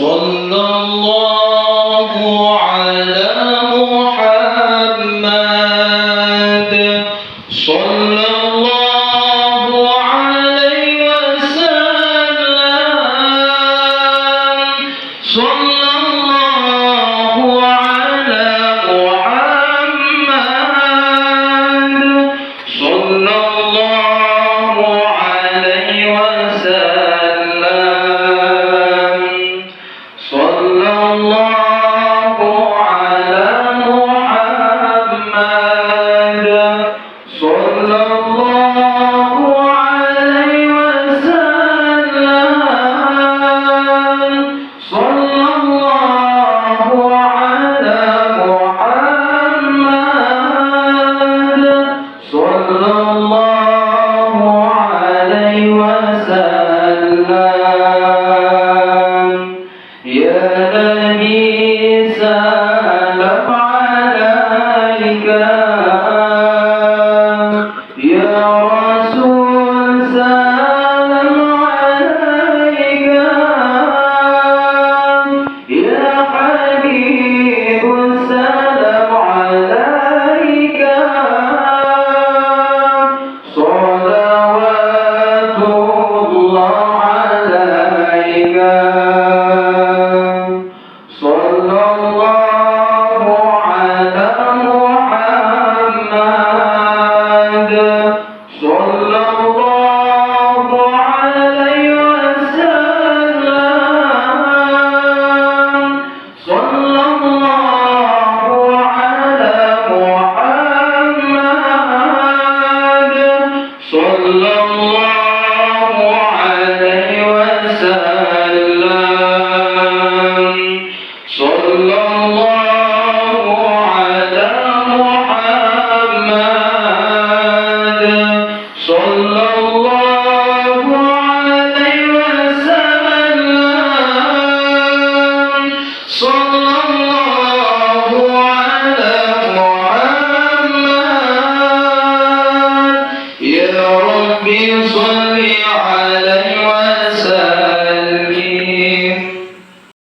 صلى الله على محمد صلى الله عليه وسلم صلى الله على محمد صلى الله عليه وسلم صلى الله على محمد صلى الله عليه وسلم صلى الله على محمد صلى الله عليه وسلم يا نبي سلام عليك يا رسول سلام عليك يا حبيب سلام عليك صلوات الله عليك صلى الله على محمد صلى الله عليه وسلم صلى الله على محمد صلى الله عليه وسلم صلى الله